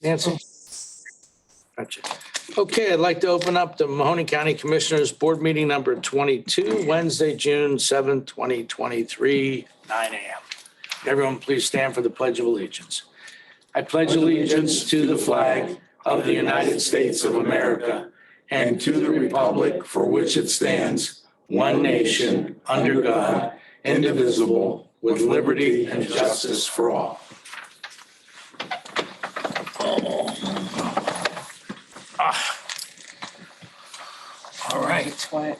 Nancy? Gotcha. Okay, I'd like to open up the Mahoning County Commissioners Board Meeting number 22, Wednesday, June 7th, 2023, 9 a.m. Everyone, please stand for the Pledge of Allegiance. I pledge allegiance to the flag of the United States of America and to the republic for which it stands, one nation, under God, indivisible, with liberty and justice for all. All right. Quiet.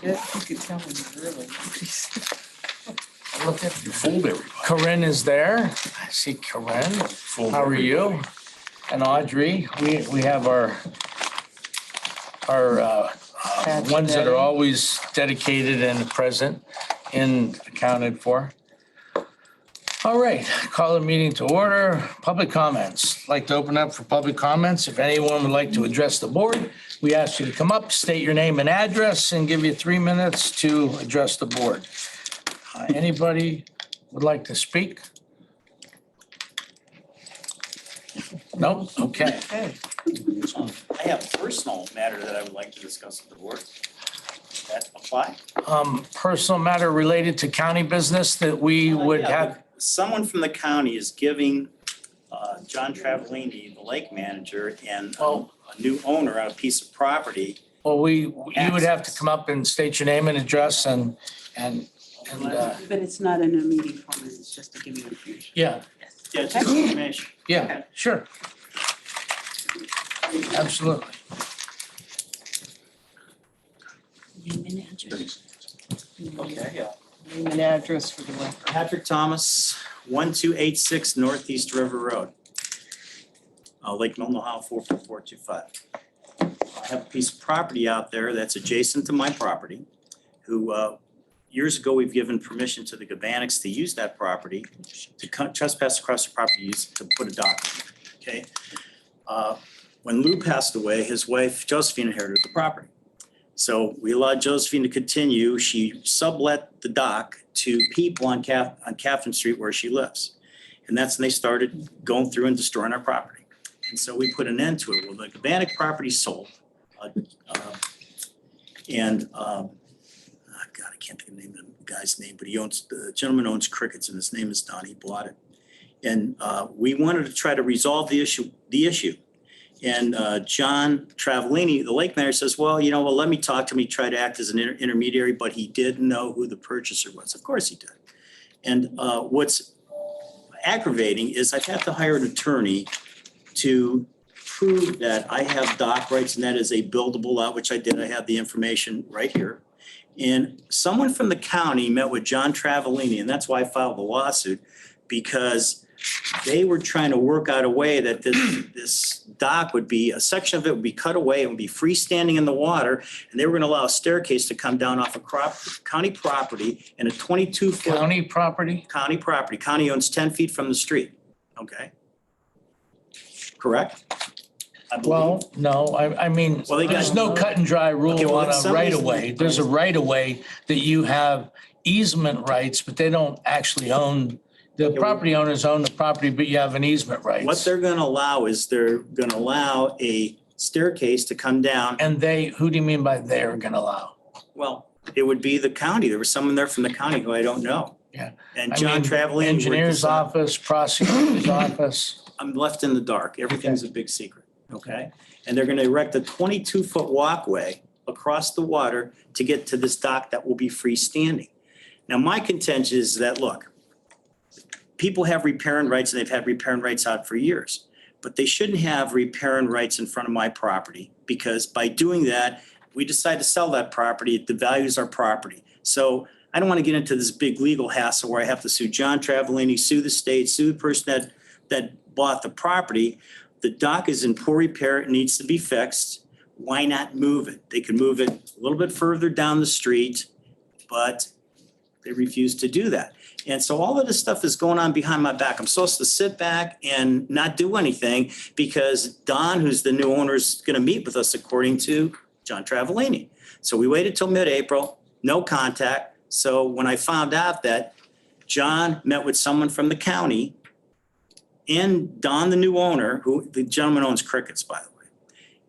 Yeah, you could tell when you're early. Look at your folder. Corinne is there. I see Corinne. How are you? And Audrey, we have our ones that are always dedicated and present and accounted for. All right, call the meeting to order. Public comments. Like to open up for public comments. If anyone would like to address the board, we ask you to come up, state your name and address, and give you 3 minutes to address the board. Anybody would like to speak? No? Okay. Okay. I have a personal matter that I would like to discuss with the board. Does that apply? Personal matter related to county business that we would Yeah, have. Someone from the county is giving John Travellini, the lake manager, and a new owner on a piece of property. Well, you would have to come up and state your name and address and But it's not in a meeting format, it's just to give you information. yeah, Yeah, it's just information. yeah, sure. Absolutely. Name and address. Okay, yeah. Name and address for the record. Patrick Thomas, 1286 Northeast River Road. Lake Milton, Ohio, 44425. I have a piece of property out there that's adjacent to my property, who years ago, we've given permission to the Gabbanics to use that property, to trespass across the property, use to put a dock on it, okay? When Lou passed away, his wife Josephine inherited the property. So we allowed Josephine to continue. She sublet the dock to people on Catherine Street where she lives. And that's when they started going through and destroying our property. And so we put an end to it. Well, the Gabbanic property sold. God, I can't think of the name of the guy's name, but the gentleman owns Crickets and his name is Don. He bought it. And we wanted to try to resolve the issue. And John Travellini, the lake manager, says, well, let me talk to him. He tried to act as an intermediary, but he didn't know who the purchaser was. Of course he did. And what's aggravating is I've had to hire an attorney to prove that I have dock rights and that is a buildable lot, which I did. I have the information right here. And someone from the county met with John Travellini, and that's why I filed the lawsuit, because they were trying to work out a way that this dock would be, a section of it would be cut away and would be freestanding in the water. And they were going to allow a staircase to come down off of county property and a 22-foot. County property? County property. County owns 10 feet from the street. Okay. Correct? I believe. Well, no, I mean, Well, they got- there's no cut and dry rule Okay, well, on it's a right of somebody's- way. There's a right of way that you have easement rights, but they don't actually own. The property owners own the property, but you have an easement rights. What they're going to allow is they're going to allow a staircase to come down. And who do you mean by they're gonna allow? Well, it would be the county. There was someone there from the county who I don't know. Yeah. And I John mean, Travellini. Engineer's office, prosecutor's office. I'm left in the dark. Everything's a big secret, okay? And they're going to erect a 22-foot walkway across the water to get to this dock that will be freestanding. Now, my contention is that, look, people have riparian rights and they've had riparian rights out for years, but they shouldn't have riparian rights in front of my property because by doing that, we decide to sell that property, it devalues our property. So I don't want to get into this big legal hassle where I have to sue John Travellini, sue the state, sue the person that bought the property. The dock is in poor repair, it needs to be fixed. Why not move it? They could move it a little bit further down the street, but they refuse to do that. And so all of this stuff is going on behind my back. I'm supposed to sit back and not do anything because Don, who's the new owner, is going to meet with us according to John Travellini. So we waited till mid-April, no contact. So when I found out that John met with someone from the county and Don, the new owner, who the gentleman owns Crickets, by the way.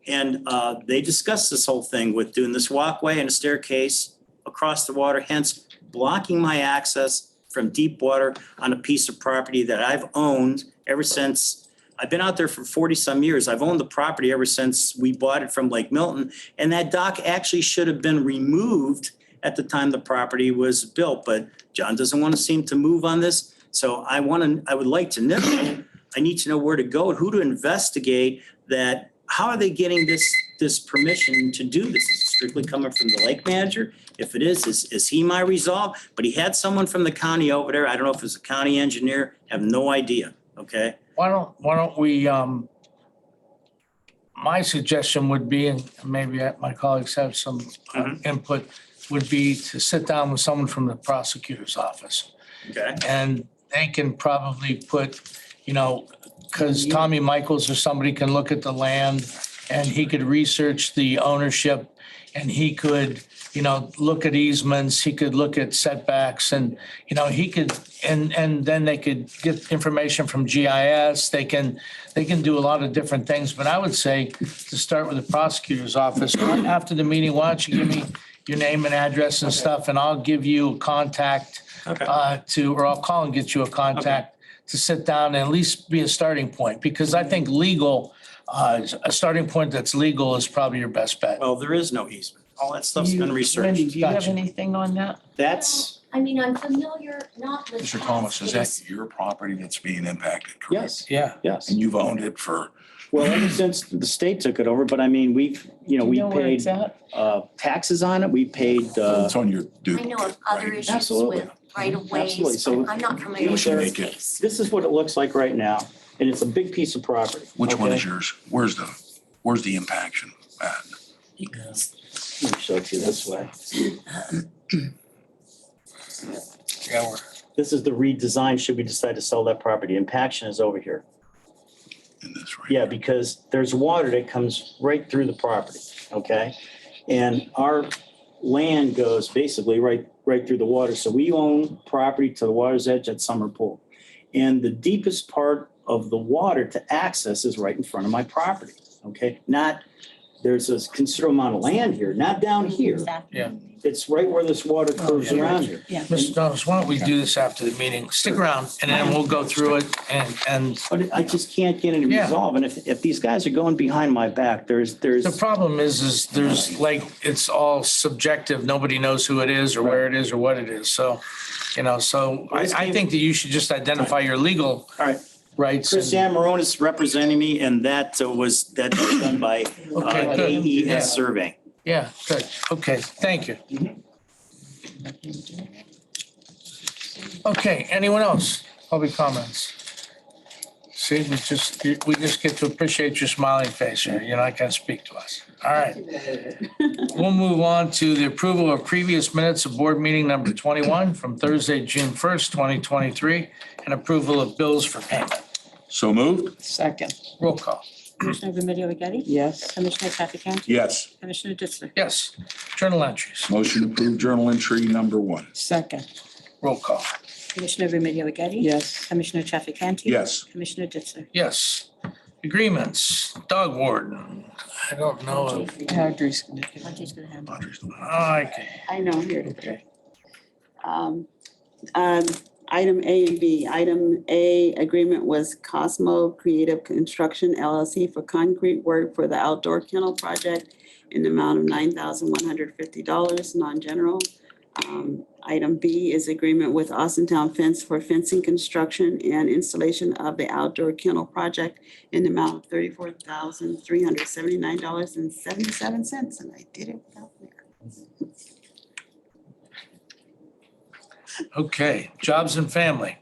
And they discussed this whole thing with doing this walkway and a staircase across the water, hence blocking my access from deep water on a piece of property that I've owned ever since. I've been out there for 40-some years. I've owned the property ever since we bought it from Lake Milton. And that dock actually should have been removed at the time the property was built. But John doesn't want to seem to move on this. So I would like to know, I need to know where to go and who to investigate that. How are they getting this permission to do this? Is it strictly coming from the lake manager? If it is he my resolve? But he had someone from the county over there. I don't know if it's a county engineer, have no idea, okay? Why don't we, my suggestion would be, and maybe my colleagues have some input, would be to sit down with someone from the prosecutor's office. Okay. And they can probably put, because Tommy Michaels or somebody can look at the land and he could research the ownership and he could, look at easements, he could look at setbacks and, he could, and then they could get information from GIS. They can do a lot of different things, but I would say to start with the prosecutor's office. After the meeting, why don't you give me your name and address and stuff, and I'll give you a contact or I'll call and get you a contact to sit down and at least be a starting point, because I think legal, a starting point that's legal is probably your best bet. Well, there is no easement. All that stuff's been Wendy, researched. do you have Gotcha. anything on that? That's, I mean, I'm familiar, not with. Mr. Thomas, is past that your property that's being impacted, correct? yes, Yeah. yes. And you've owned it for, Well, ever since the state took it over, but I mean, we Do you know where paid it's at? taxes on it. We paid, it's on your cases. due. I know of other right? issues Absolutely. with right of Absolutely. ways, So but I'm not familiar we with should this make it- case. this is what it looks like right now, and it's a big piece of property. Which one okay? is yours? Where's the impaction at? Let me show it to you this way. Yeah, This is the redesign, should we decide to sell that property. Impaction is over here. In this right? Yeah, because there's water that comes right through the property, okay? And our land goes basically right through the water. So we own property to the water's edge at Summer Pool. And the deepest part of the water to access is right in front of my property, okay? There's a considerable amount of land here, not down here. Yeah. It's right where this water curves yeah. around here. Yeah. Mr. Thomas, why don't we do this after the meeting? Stick around and then we'll go through it and But I just can't get any Yeah. resolve. And if these guys are going behind my back, there's. the problem is there's like, it's all subjective. Nobody knows who it is or where it is or what it is. So, I think that you should just identify your legal All right. rights. Chris and- Amarone is representing me, and that was done by Okay, good. Yeah. AES Survey. Yeah, good. Okay, thank you. Okay, anyone else? Public comments? See, we just get to appreciate your smiling face here. You're not gonna speak to us. All right. We'll move on to the approval of previous minutes of board meeting number 21 from Thursday, June 1st, 2023, and approval of bills for payment. So moved? Second, Roll call. Commissioner Remedy Agati? yes. Commissioner Trafficant? Yes. Commissioner Ditzler? Yes. Journal entries. Motion to approve journal entry number 1. Second, Roll call. Commissioner Remedy Agati? yes. Commissioner Trafficant? Yes. Commissioner Ditzler? Yes. Agreements. Dog warden. I don't know. Audrey's gonna do it. Audrey's gonna handle it. Audrey's the one. Okay. I know, here. Okay. Item A and B. Item A, agreement was Cosmo Creative Construction LLC for concrete work for the outdoor kennel project in the amount of $9,150, non-general. Item B is agreement with Austintown Fence for fencing construction and installation of the outdoor kennel project in the amount of $34,379.77, and I did it without there. Okay, jobs and family.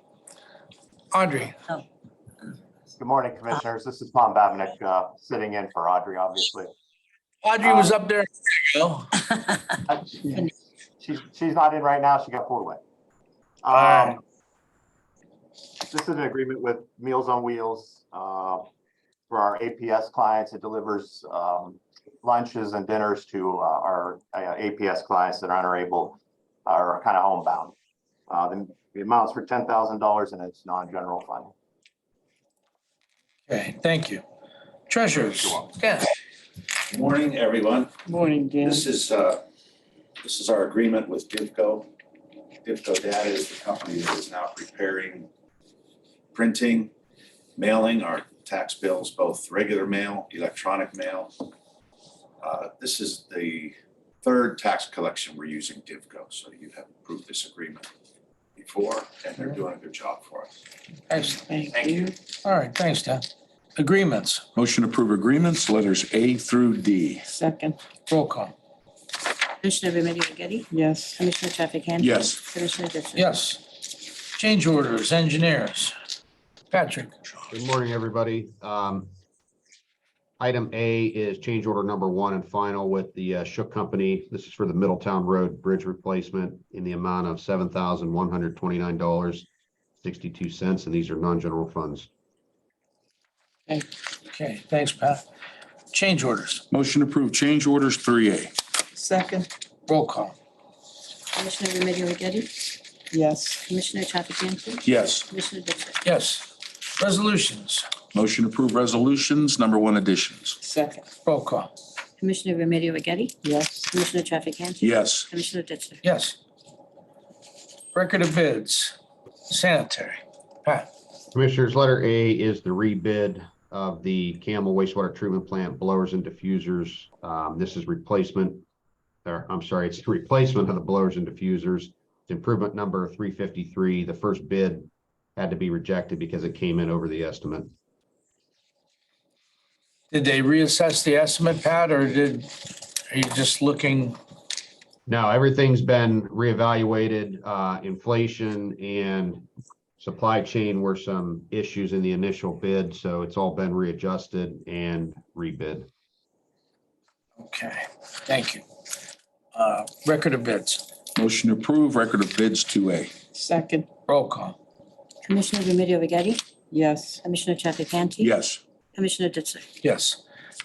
Audrey. Good morning, Commissioners. This is Tom Babinick, sitting in for Audrey, obviously. Audrey was up there. She's not in right now. She got pulled away. right. This is an agreement with Meals on Wheels for our APS clients. It delivers lunches and dinners to our APS clients that aren't able or kind of homebound. The amounts for $10,000 and it's non-general fund. Okay, thank you. Treasurers, yeah. Good morning, everyone. Morning, Dan. This is our agreement with Divco. Divco Data is the company that is now preparing, printing, mailing our tax bills, both regular mail, electronic mail. This is the third tax collection we're using Divco, so you have approved this agreement before, and they're doing a good job for us. Excellent. Thank you. All right, thanks, Tom. Agreements, Motion to approve agreements, letters A through D. Second, roll call. Commissioner Remedy Agati? yes. Commissioner Trafficant? Yes. Commissioner Ditzler? Yes. Change orders, engineers. Patrick. Good morning, everybody. Item A is change order number 1 and final with the Shook Company. This is for the Middletown Road Bridge replacement in the amount of $7,129.62, and these are non-general funds. Okay, thanks, Pat. Change orders, Motion to approve change orders 3A. Second, roll call. Commissioner Remedy Agati? yes. Commissioner Trafficant? Yes. Commissioner Ditzler? Yes. Resolutions, Motion to approve resolutions, number 1 additions. Second, roll call. Commissioner Remedy Agati? yes. Commissioner Trafficant? Yes. Commissioner Ditzler? Yes. Record of bids, sanitary. Pat. Commissioners, letter A is the rebid of the Camel wastewater treatment plant blowers and diffusers. This is replacement, or I'm sorry, it's the replacement of the blowers and diffusers. It's improvement number 353. The first bid had to be rejected because it came in over the estimate. Did they reassess the estimate, Pat, or are you just looking? No, everything's been reevaluated. Inflation and supply chain were some issues in the initial bid, so it's all been readjusted and rebid. Okay, thank you. Record of bids, Motion to approve record of bids 2A. Second, roll call. Commissioner Remedy Agati? yes. Commissioner Trafficant? Yes. Commissioner Ditzler? Yes.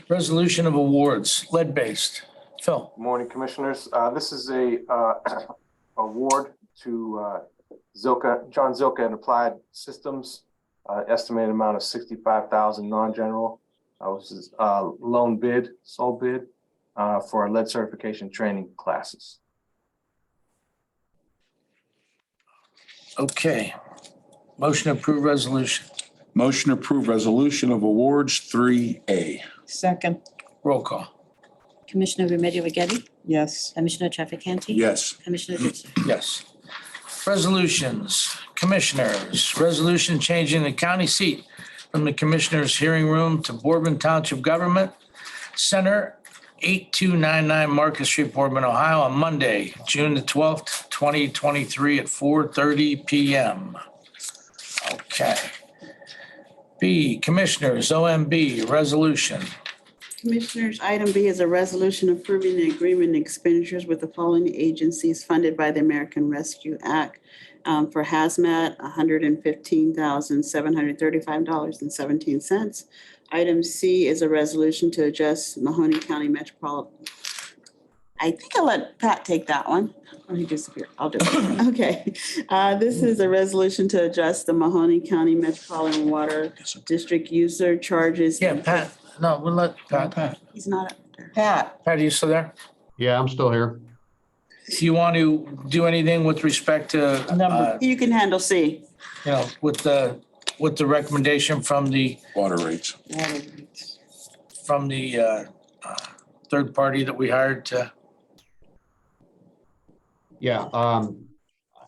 Resolution of awards, lead-based. Phil. Morning, Commissioners. This is a award to John Zilka and Applied Systems, estimated amount of $65,000 non-general. This is sole bid for lead certification training classes. Okay. Motion to approve resolution. Motion to approve resolution of awards 3A. Second, Roll call. Commissioner Remedy Agati? yes. Commissioner Trafficant? Yes. Commissioner Ditzler? Yes. Resolutions, commissioners, resolution changing the county seat from the commissioners' hearing room to Boardman Township Government Center, 8299 Market Street, Boardman, Ohio, on Monday, June the 12th, 2023 at 4:30 PM. Okay. B, commissioners, OMB, resolution. Commissioners, item B is a resolution approving the agreement and expenditures with the following agencies funded by the American Rescue Act. For hazmat, $115,735.17. Item C is a resolution to adjust Mahoning County Metropolitan. I think I'll let Pat take that one. Oh, he disappeared. I'll do it. Okay. This is a resolution to adjust the Mahoning County Metropolitan Water District user charges. Yeah, Pat, no, we'll let Pat. He's not up there. Pat, Pat, are you still there? Yeah, I'm still here. Do you want to do anything with respect to, Number- You can handle C. with the recommendation from the Water rates. third party that we hired to? Yeah,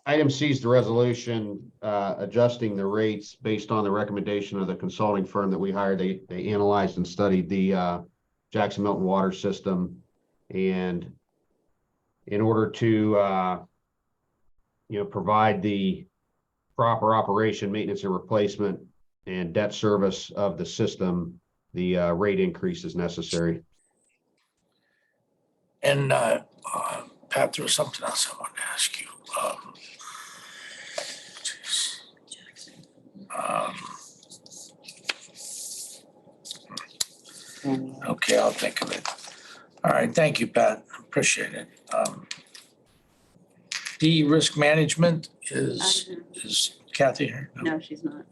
item C is the resolution adjusting the rates based on the recommendation of the consulting firm that we hired. They analyzed and studied the Jackson Milton water system, and in order to provide the proper operation, maintenance, and replacement and debt service of the system, the rate increase is necessary. And Pat, there was something else I wanted to ask you. Okay, I'll think of it. All right, thank you, Pat. Appreciate it. D, risk management is Kathy here? No, she's not.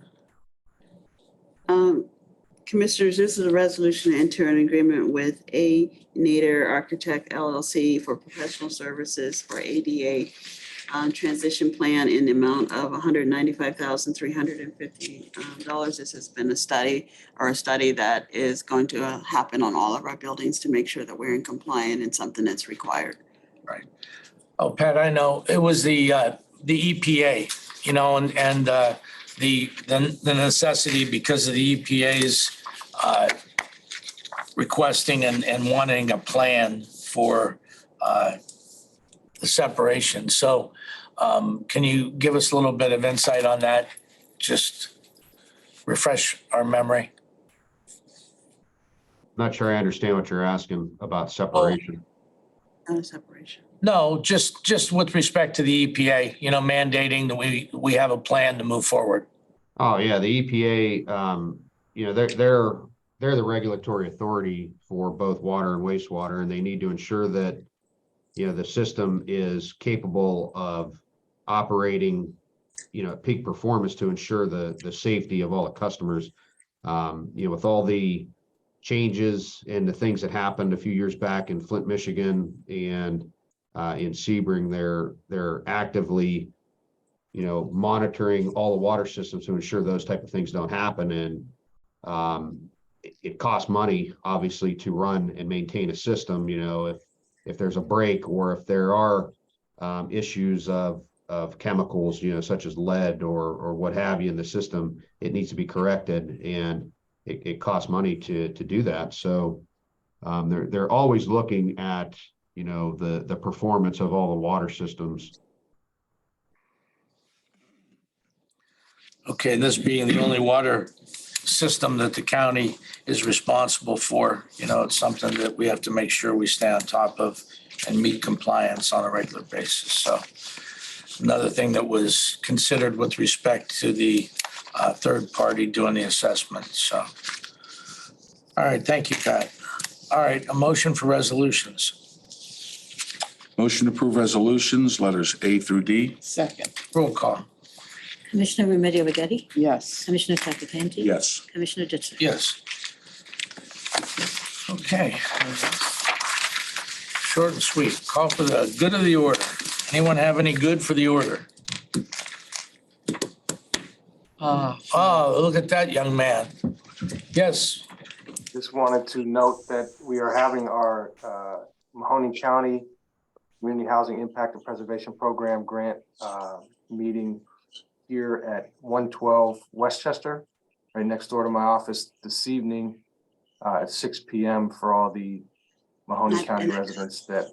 Commissioners, this is a resolution to enter an agreement with A Nader Architect LLC for professional services for ADA transition plan in the amount of $195,350. This has been a study that is going to happen on all of our buildings to make sure that we're in compliance and something that's required. Oh, Pat, I know. It was the EPA, and the necessity because of the EPA's requesting and wanting a plan for the separation. So can you give us a little bit of insight on that? Just refresh our memory. Not sure I understand what you're asking about separation. Not a separation. No, just with respect to the EPA, mandating that we have a plan to move forward. Oh, yeah, the EPA, they're the regulatory authority for both water and wastewater, and they need to ensure that, the system is capable of operating, at peak performance to ensure the safety of all the customers. With all the changes and the things that happened a few years back in Flint, Michigan, and in Sebring, they're actively, monitoring all the water systems to ensure those type of things don't happen. And it costs money, obviously, to run and maintain a system. If there's a break or if there are issues of chemicals, such as lead or what have you in the system, it needs to be corrected, and it costs money to do that. So they're always looking at, the performance of all the water systems. Okay, this being the only water system that the county is responsible for, it's something that we have to make sure we stay on top of and meet compliance on a regular basis. So another thing that was considered with respect to the third party doing the assessment. So, all right, thank you, Pat. All right, a motion for resolutions. Motion to approve resolutions, letters A through D. Second, Roll call. Commissioner Remedy Agati? yes. Commissioner Trafficante? Yes. Commissioner Ditzler? Yes. Okay. Short and sweet. Call for the good of the order. Anyone have any good for the order? Oh, look at that young man. Yes. Just wanted to note that we are having our Mahoning County Community Housing Impact and Preservation Program grant meeting here at 112 Westchester, right next door to my office this evening at 6 p.m. for all the Mahoning County residents that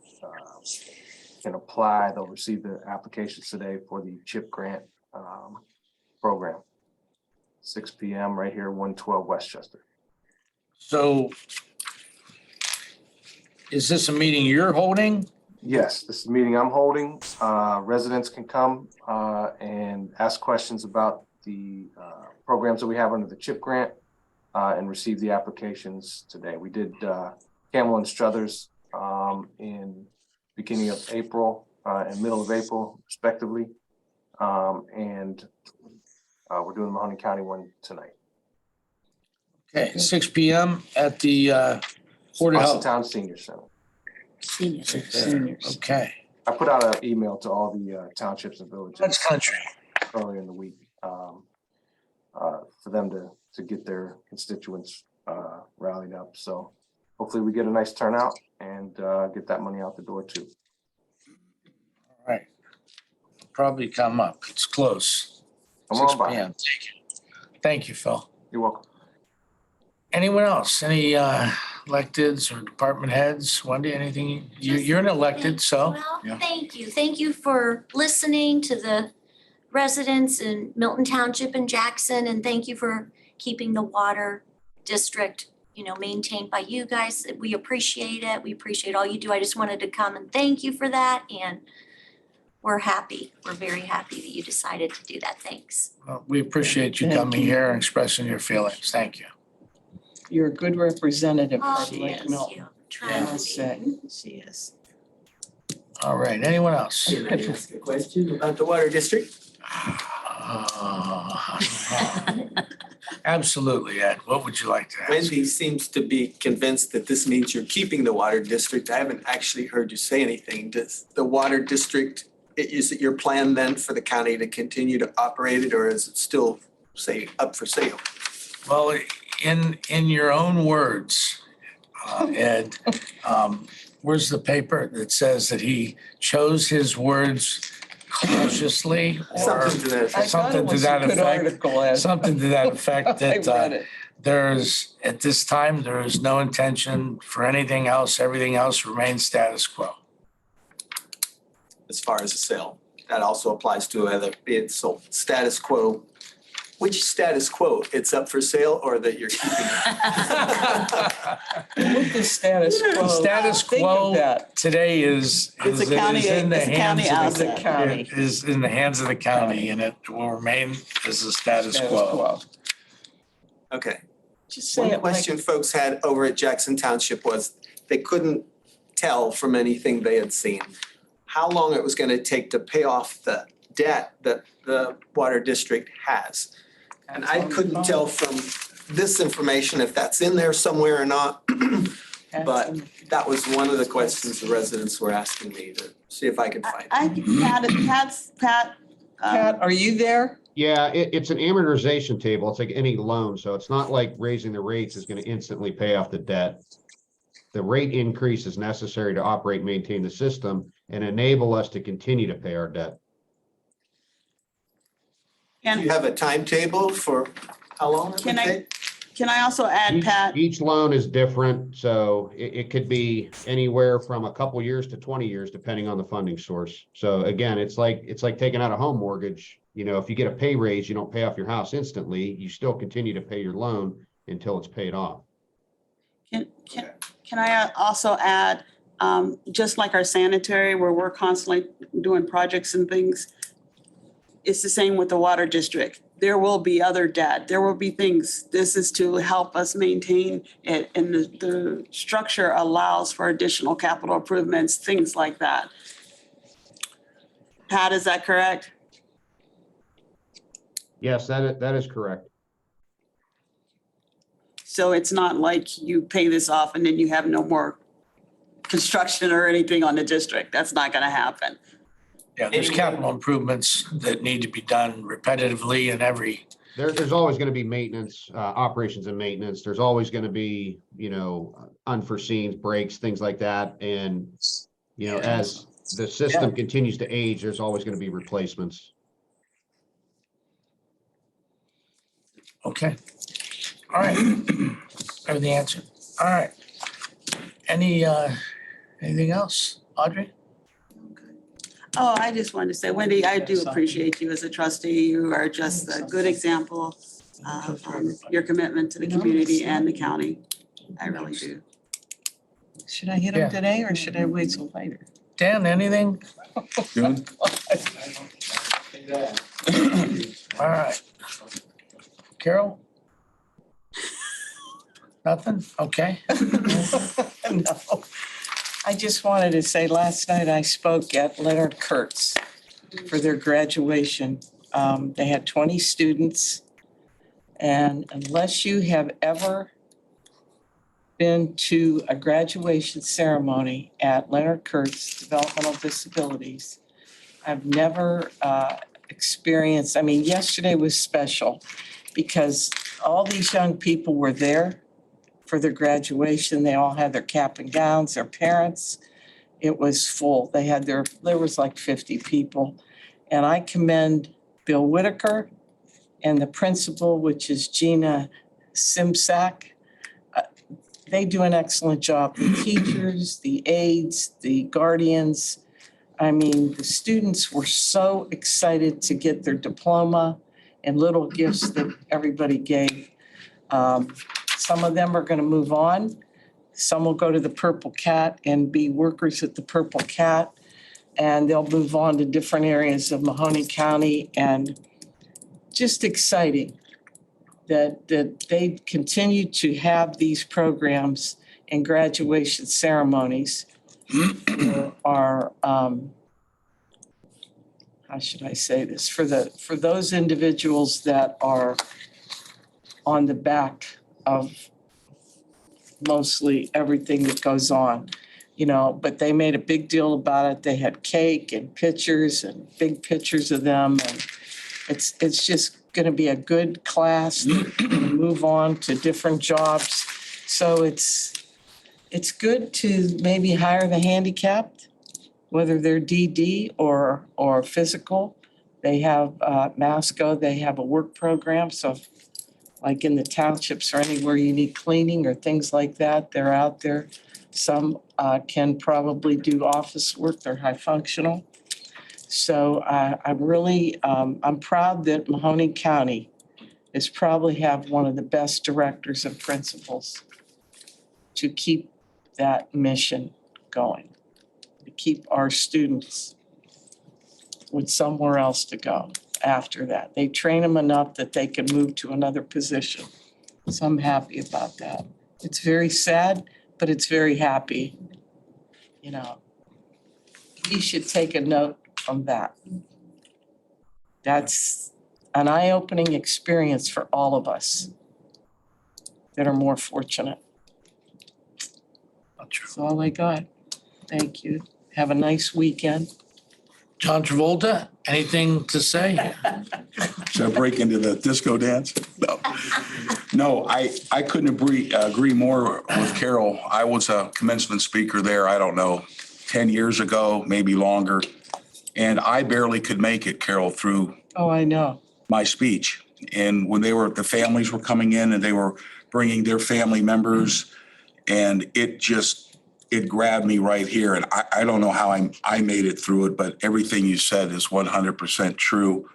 can apply. They'll receive the applications today for the CHIP grant program. 6 p.m. right here, 112 Westchester. So is this a meeting you're holding? Yes, this is a meeting I'm holding. Residents can come and ask questions about the programs that we have under the CHIP grant and receive the applications today. We did Camel and Struthers in beginning of April and middle of April, respectively. And we're doing the Mahoning County one tonight. Okay, 6 p.m. at the Board of Health. Town Senior Center. Seniors. Seniors. Okay. I put out an email to all the townships and villages That's country. earlier in the week for them to get their constituents rallied up. So hopefully we get a nice turnout and get that money out the door too. All right. Probably come up. It's close. Come 6 on by. p.m. Thank you, Phil. You're welcome. Anyone else? Any electeds or department heads? Wendy, anything? You're an elected, so. Well, thank you. Thank you for listening to the residents in Milton Township and Jackson, and thank you for keeping the water district, maintained by you guys. We appreciate it. We appreciate all you do. I just wanted to come and thank you for that, and we're happy. We're very happy that you decided to do that. Thanks. Well, we appreciate you Thank coming you. here and expressing your feelings. Thank you. You're a good representative Oh, of Lake yes, Milton. you trying I'll to say. be. She is. All right. Anyone else? Can I ask a question about the water district? Absolutely, Ed. What would you like to ask? Wendy seems to be convinced that this means you're keeping the water district. I haven't actually heard you say anything. Does the water district, is it your plan then for the county to continue to operate it, or is it still, say, up for sale? Well, in your own words, Ed, where's the paper that says that he chose his words cautiously or Something to that effect. something to that Good effect? article, Ed. Something to that effect I that read it. there's, at this time, there is no intention for anything else. Everything else remains status quo. As far as the sale, that also applies to whether it's sold. Status quo. Which status quo? It's up for sale or that you're keeping it? With the status quo. Status Think of quo that. today is It's a county- in the it's a county hands of the asset. County. is in the hands of the county, and it will remain as the status Status quo. quo. Okay. Just say One it like, question folks had over at Jackson Township was they couldn't tell from anything they had seen how long it was going to take to pay off the debt that the water district has. And I couldn't tell from this information if that's in there somewhere or not, but that was one of the questions the residents were asking me to see if I could find it. Pat, Pat, are you there? Yeah, it's an amortization table. It's like any loan. So it's not like raising the rates is going to instantly pay off the debt. The rate increase is necessary to operate, and maintain the system and enable us to continue to pay our debt. Do you have a timetable for how long it would take? Can I also add, Pat? Each loan is different, so it could be anywhere from a couple years to 20 years, depending on the funding source. So again, it's like taking out a home mortgage. You know, if you get a pay raise, you don't pay off your house instantly. You still continue to pay your loan until it's paid off. Can I also add, just like our sanitary, where we're constantly doing projects and things, it's the same with the water district. There will be other debt. There will be things. This is to help us maintain it, and the structure allows for additional capital improvements, things like that. Pat, is that correct? Yes, that is correct. So it's not like you pay this off and then you have no more construction or anything on the district. That's not going to happen. Yeah, there's capital improvements that need to be done repetitively in every. There's always going to be maintenance, operations and maintenance. There's always going to be, unforeseen breaks, things like that. And, as the system continues to age, there's always going to be replacements. Okay. All right. Everything answered. All right. Anything else, Audrey? Oh, I just wanted to say, Wendy, I do appreciate you as a trustee. You are just a good example of your commitment to the community and the county. I really do. Should I hit Yeah. him today or should I wait till later? Dan, anything? Good. All right. Carol? Nothing? Okay. No. I just wanted to say, last night I spoke at Leonard Kurtz for their graduation. They had 20 students. And unless you have ever been to a graduation ceremony at Leonard Kurtz Developmental Disabilities, I've never experienced, yesterday was special because all these young people were there for their graduation. They all had their cap and gowns, their parents. It was full. There was like 50 people. And I commend Bill Whitaker and the principal, which is Gina Simsack. They do an excellent job. The teachers, the aides, the guardians. The students were so excited to get their diploma and little gifts that everybody gave. Some of them are going to move on. Some will go to the Purple Cat and be workers at the Purple Cat. And they'll move on to different areas of Mahoning County. And just exciting that they continue to have these programs and graduation ceremonies for our, how should I say this? For those individuals that are on the back of mostly everything that goes on, but they made a big deal about it. They had cake and pictures and big pictures of them. And it's just going to be a good class, move on to different jobs. So it's good to maybe hire the handicapped, whether they're DD or physical. They have Masco, they have a work program. So like in the townships or anywhere you need cleaning or things like that, they're out there. Some can probably do office work, they're high functional. So I'm proud that Mahoning County is probably have one of the best directors and principals to keep that mission going, to keep our students with somewhere else to go after that. They train them enough that they can move to another position. So I'm happy about that. It's very sad, but it's very happy. You should take a note from that. That's an eye-opening experience for all of us that are more fortunate. That's all I got. Thank you. Have a nice weekend. John Travolta, anything to say? Should I break into the disco dance? No, I couldn't agree more with Carol. I was a commencement speaker there, I don't know, 10 years ago, maybe longer. And I barely could make it, Carol, through Oh, I know. my speech. And when the families were coming in and they were bringing their family members, and it grabbed me right here. And I don't know how I made it through it, but everything you said is 100% true.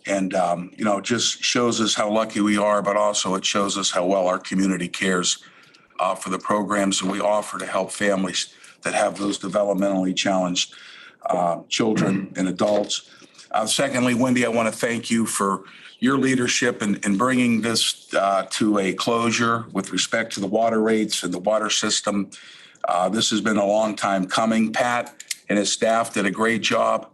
And, it just shows us how lucky we are, but also it shows us how well our community cares for the programs that we offer to help families that have those developmentally challenged children and adults. Secondly, Wendy, I want to thank you for your leadership in bringing this to a closure with respect to the water rates and the water system. This has been a long time coming. Pat and his staff did a great job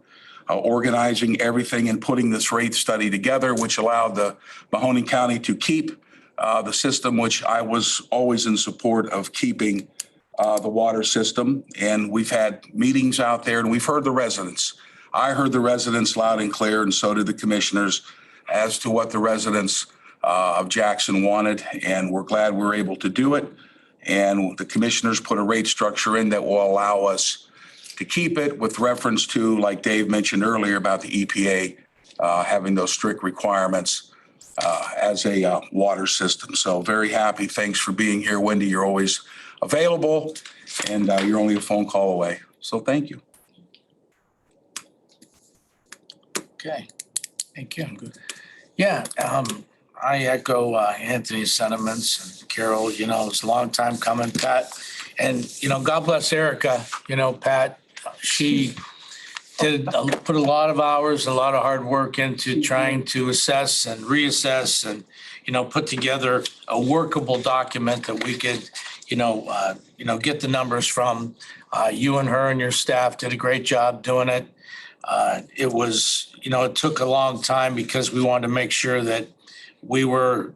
organizing everything and putting this rate study together, which allowed the Mahoning County to keep the system, which I was always in support of keeping the water system. And we've had meetings out there and we've heard the residents. I heard the residents loud and clear, and so did the commissioners, as to what the residents of Jackson wanted. And we're glad we're able to do it. And the commissioners put a rate structure in that will allow us to keep it, with reference to, like Dave mentioned earlier, about the EPA having those strict requirements as a water system. So very happy. Thanks for being here, Wendy. You're always available, and you're only a phone call away. So thank you. Okay, thank you. Yeah, I echo Anthony's sentiments, and Carol, it's a long time coming, Pat. And, God bless Erica, Pat, she put a lot of hours, a lot of hard work into trying to assess and reassess and, put together a workable document that we could, get the numbers from. You and her and your staff did a great job doing it. It was, it took a long time because we wanted to make sure that we were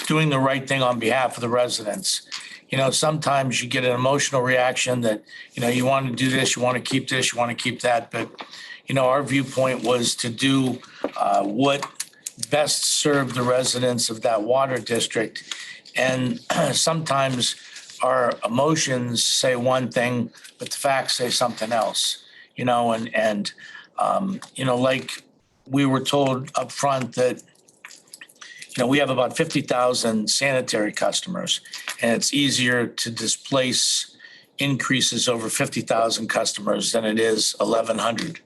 doing the right thing on behalf of the residents. Sometimes you get an emotional reaction that, you want to do this, you want to keep this, you want to keep that. But, our viewpoint was to do what best served the residents of that water district. And sometimes our emotions say one thing, but the facts say something else, like we were told up front that, we have about 50,000 sanitary customers, and it's easier to displace increases over 50,000 customers than it is 1,100,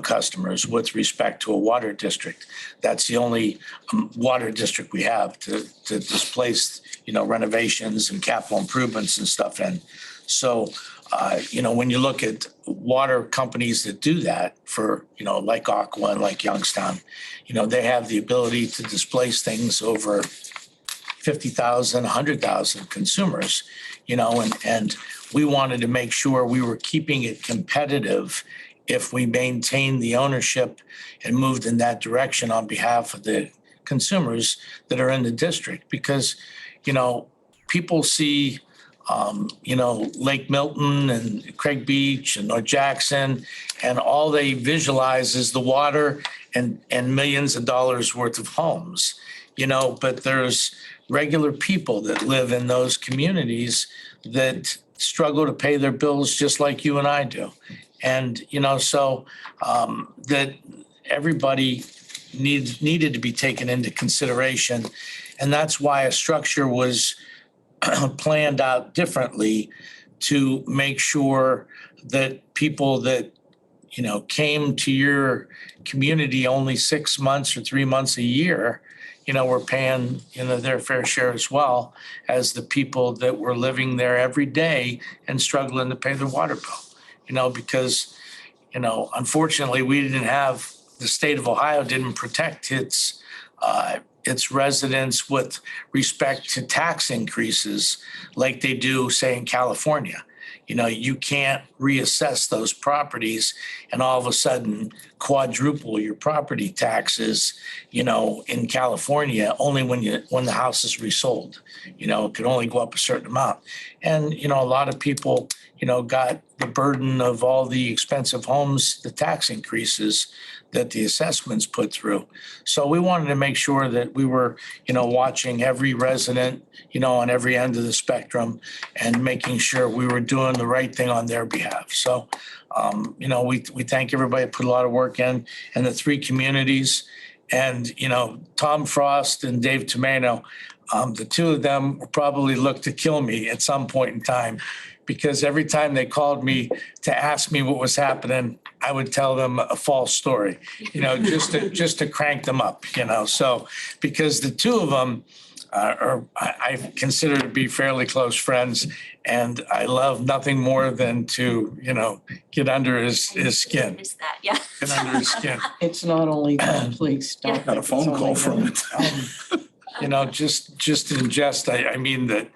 customers with respect to a water district. That's the only water district we have to displace, renovations and capital improvements and stuff in. So, when you look at water companies that do that for, like Aqua and like Youngstown, they have the ability to displace things over 50,000, 100,000 consumers, and we wanted to make sure we were keeping it competitive if we maintained the ownership and moved in that direction on behalf of the consumers that are in the district because, people see, Lake Milton and Craig Beach and North Jackson, and all they visualize is the water and millions of dollars worth of homes, but there's regular people that live in those communities that struggle to pay their bills just like you and I do. And, so that everybody needed to be taken into consideration. And that's why a structure was planned out differently to make sure that people that, came to your community only 6 months or 3 months a year, were paying, their fair share as well as the people that were living there every day and struggling to pay their water bill, because, unfortunately, the state of Ohio didn't protect its residents with respect to tax increases like they do, say, in California. You can't reassess those properties and all of a sudden quadruple your property taxes, in California, only when the house is resold. It could only go up a certain amount. And, a lot of people, got the burden of all the expensive homes, the tax increases that the assessments put through. So we wanted to make sure that we were, watching every resident, on every end of the spectrum and making sure we were doing the right thing on their behalf. So, we thank everybody, put a lot of work in the three communities. And, Tom Frost and Dave Tomano, the two of them will probably look to kill me at some point in time, because every time they called me to ask me what was happening, I would tell them a false story, just to crank them up, So because the two of them I consider to be fairly close friends, and I love nothing more than to, get under his skin. Is that, yeah. Get under his skin. It's not only that, please stop. Got a phone call from it. Just in jest, I mean that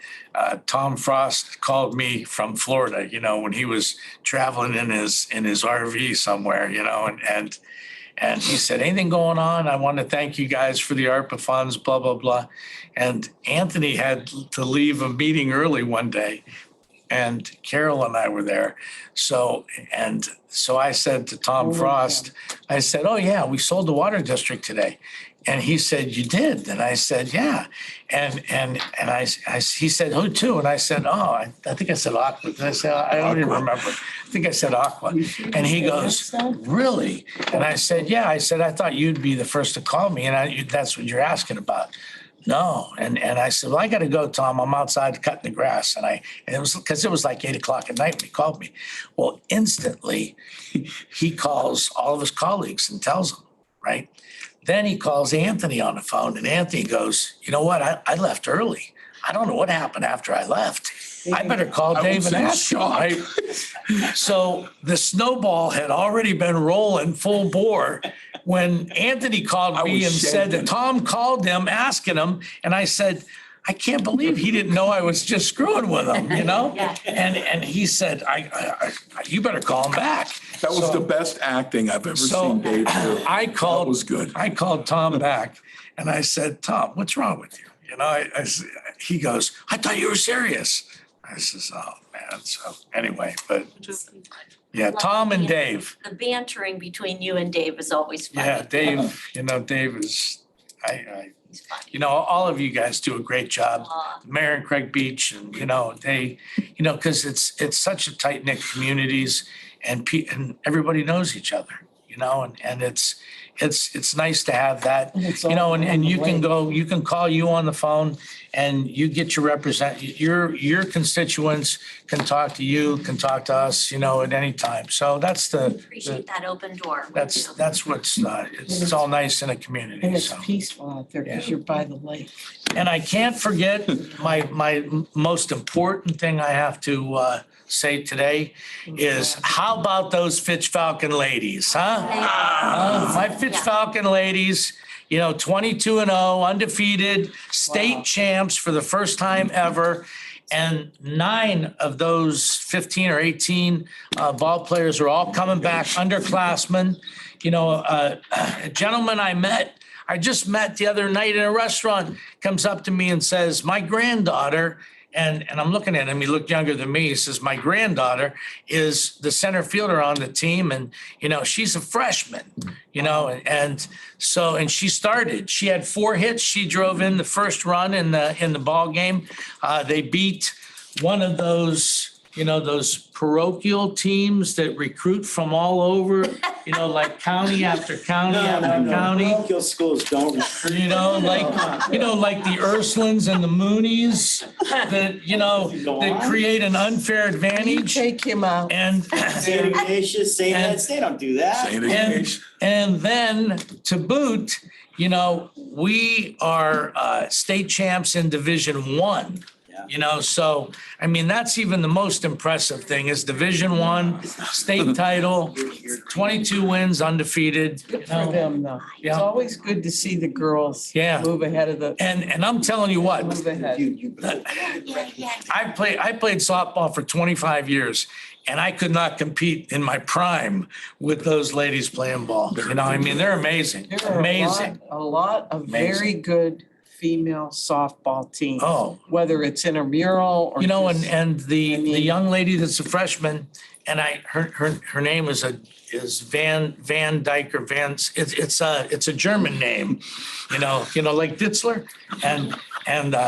Tom Frost called me from Florida, when he was traveling in his RV somewhere, and he said, anything going on? I want to thank you guys for the ARPA funds, blah, blah, blah. And Anthony had to leave a meeting early one day, and Carol and I were there. So I said to Tom Frost, I said, oh yeah, we sold the water district today. And he said, you did? And I said, yeah. And he said, who to? And I said, oh, I think I said Aqua. And I said, I don't even remember. I think I said Aqua. And he goes, really? And I said, yeah. I said, I thought you'd be the first to call me. And that's what you're asking about. No. And I said, well, I got to go, Tom. I'm outside cutting the grass. And it was because it was like 8:00 at night when he called me. Well, instantly he calls all of his colleagues and tells them, right? Then he calls Anthony on the phone, and Anthony goes, you know what? I left early. I don't know what happened after I left. I better call Dave and ask him, right? So the snowball had already been rolling full bore when Anthony called me and said that Tom called them asking him. And I said, I can't believe he didn't know I was just screwing with him, Yeah. And he said, you better call him back. That was the best acting I've ever seen Dave do. That was good. I called Tom back and I said, Tom, what's wrong with you? He goes, I thought you were serious. I says, oh man. So anyway, but yeah, Tom and Dave. The bantering between you and Dave is always funny. Yeah, Dave, Dave is, He's fun. all of you guys do a great job. Mayor and Craig Beach, and they, because it's such a tight knit communities, and everybody knows each other, and it's nice to have that, and you can call you on the phone, and you get your constituents can talk to you, can talk to us, at any time. So that's Appreciate that open door. that's what's it's all nice in a community. And it's So. peaceful out there because you're by the lake. And I can't forget my most important thing I have to say today is how about those Fitch Falcon ladies, huh? My Fitch Falcon ladies, 22-0, undefeated, state champs for the first time ever. And 9 of those 15 or 18 ball players are all coming back, underclassmen. A gentleman I met, I just met the other night in a restaurant, comes up to me and says, my granddaughter, and I'm looking at him, he looked younger than me. He says, my granddaughter is the center fielder on the team. And, she's a freshman, and she started, she had 4 hits. She drove in the first run in the ball game. They beat one of those, those parochial teams that recruit from all over, like county after county after county. Parochial schools don't recruit. Like the Ursulines and the Moonies that, that create an unfair You advantage. take him out. And St. Ignatius, St. Ed's, they don't do that. St. Ignatius. and then to boot, we are state champs in Division I. So I mean, that's even the most impressive thing is Division I, state title, 22 wins, undefeated. Good for them, though. It's Yeah. always good to see the girls Yeah. move ahead of the, And I'm telling you what, move ahead. I played softball for 25 years and I could not compete in my prime with those ladies playing ball. I mean, they're amazing, There are amazing. a lot of very good female softball teams. Oh, Whether it's intramural or just- and the I mean- young lady that's a freshman, and her name is Van Dyke or it's a German name, like Ditzler, and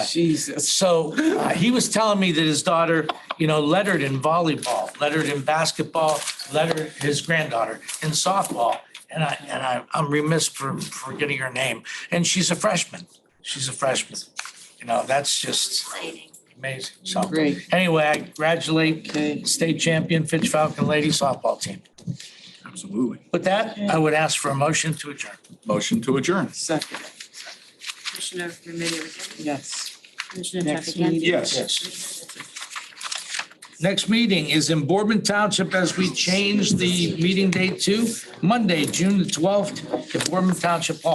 Jesus. so he was telling me that his daughter, lettered in volleyball, lettered in basketball, lettered his granddaughter in softball, and I'm remiss for forgetting her name, and she's a freshman. That's just amazing. So Great. anyway, I congratulate Okay. state champion Fitch Falcon ladies softball team. Absolutely. With that, I would ask for a motion to adjourn. Motion to adjourn. Second, Commissioner Remedy Agati? yes. Commissioner Next Trafficant. meeting. Yes. Next meeting is in Boardman Township as we change the meeting date to Monday, June the 12th at Boardman Township Hall.